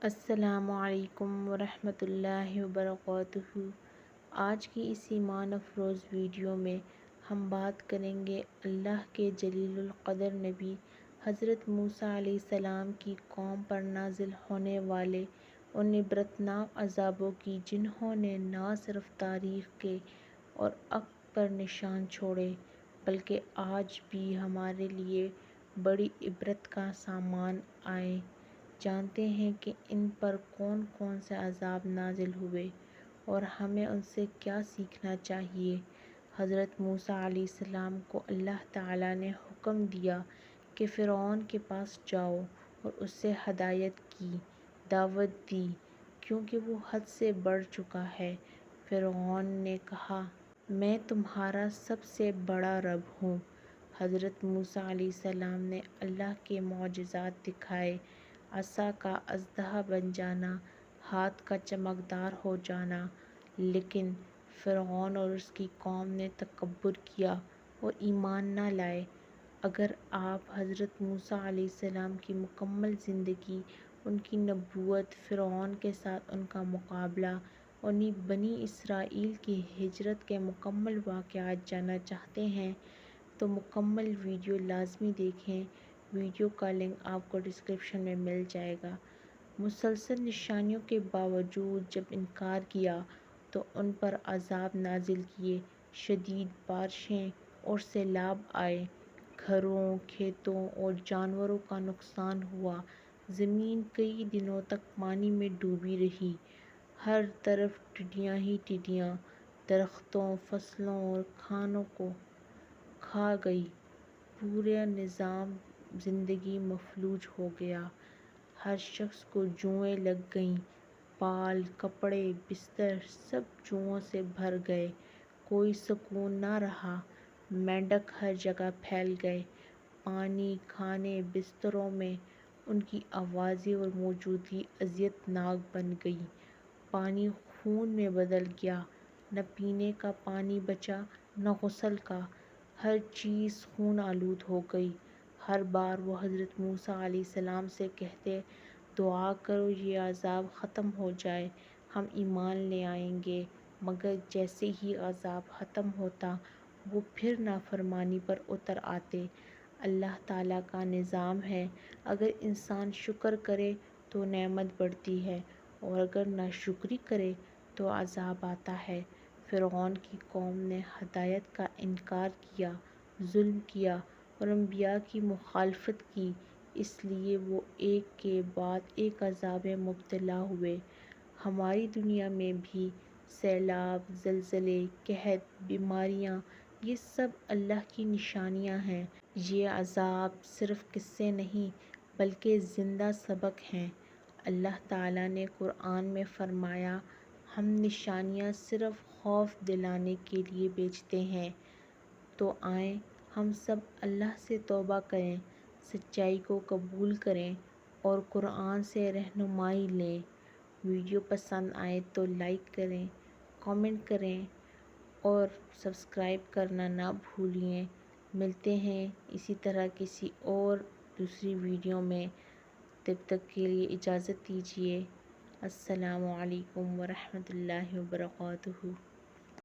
السلام علیکم ورحمۃ اللہ وبرکاتہ۔ آج کی اس ایمان افروز ویڈیو میں ہم بات کریں گے اللہ کے جلیل القدر نبی حضرت موسیٰ علیہ السلام کی قوم پر نازل ہونے والے ان عبرتناک عذابوں کی، جنہوں نے نہ صرف تاریخ کے اور عقل پر نشان چھوڑے بلکہ آج بھی ہمارے لیے بڑی عبرت کا سامان آئے۔ جانتے ہیں کہ ان پر کون کون سے عذاب نازل ہوئے اور ہمیں ان سے کیا سیکھنا چاہیے۔ حضرت موسیٰ علیہ السلام کو اللہ تعالیٰ نے حکم دیا کہ فرعون کے پاس جاؤ اور اس سے ہدایت کی دعوت دی، کیونکہ وہ حد سے بڑھ چکا ہے۔ فرعون نے کہا، میں تمہارا سب سے بڑا رب ہوں۔ حضرت موسیٰ علیہ السلام نے اللہ کے معجزات دکھائے، عصا کا اژدہا بن جانا، ہاتھ کا چمکدار ہو جانا، لیکن فرعون اور اس کی قوم نے تکبر کیا اور ایمان نہ لائے۔ اگر آپ حضرت موسیٰ علیہ السلام کی مکمل زندگی، ان کی نبوت، فرعون کے ساتھ ان کا مقابلہ اور بنی اسرائیل کی ہجرت کے مکمل واقعات جاننا چاہتے ہیں تو مکمل ویڈیو لازمی دیکھیں۔ ویڈیو کا لنک آپ کو ڈسکرپشن میں مل جائے گا۔ مسلسل نشانیوں کے باوجود جب انکار کیا تو ان پر عذاب نازل کیے، شدید بارشیں اور سیلاب آئے، گھروں، کھیتوں اور جانوروں کا نقصان ہوا، زمین کئی دنوں تک پانی میں ڈوبی رہی، ہر طرف ٹڈیاں ہی ٹڈیاں درختوں، فصلوں اور کھانوں کو کھا گئیں، پورا نظام زندگی مفلوج ہو گیا، ہر شخص کو جوئیں لگ گئیں، بال، کپڑے، بستر سب جوؤں سے بھر گئے، کوئی سکون نہ رہا، مینڈک ہر جگہ پھیل گئے، پانی، کھانے، بستروں میں ان کی آوازیں اور موجودگی اذیت ناک بن گئی، پانی خون میں بدل گیا، نہ پینے کا پانی بچا نہ غسل کا، ہر چیز خون آلود ہو گئی۔ ہر بار وہ حضرت موسیٰ علیہ السلام سے کہتے، دعا کرو یہ عذاب ختم ہو جائے، ہم ایمان لے آئیں گے، مگر جیسے ہی عذاب ختم ہوتا وہ پھر نافرمانی پر اتر آتے۔ اللہ تعالیٰ کا نظام ہے، اگر انسان شکر کرے تو نعمت بڑھتی ہے اور اگر ناشکری کرے تو عذاب آتا ہے۔ فرعون کی قوم نے ہدایت کا انکار کیا، ظلم کیا اور انبیاء کی مخالفت کی، اس لیے وہ ایک کے بعد ایک عذاب میں مبتلا ہوئے۔ ہماری دنیا میں بھی سیلاب، زلزلے، قحط، بیماریاں، یہ سب اللہ کی نشانیاں ہیں۔ یہ عذاب صرف قصے نہیں بلکہ زندہ سبق ہیں۔ اللہ تعالیٰ نے قرآن میں فرمایا، ہم نشانیاں صرف خوف دلانے کے لیے بھیجتے ہیں۔ تو آئیں ہم سب اللہ سے توبہ کریں، سچائی کو قبول کریں اور قرآن سے رہنمائی لیں۔ ویڈیو پسند آئے تو لائک کریں، کامنٹ کریں اور سبسکرائب کرنا نہ بھولیں۔ ملتے ہیں اسی طرح کسی اور دوسری ویڈیو میں، تب تک کے لیے اجازت دیجیے۔ السلام علیکم ورحمۃ اللہ وبرکاتہ۔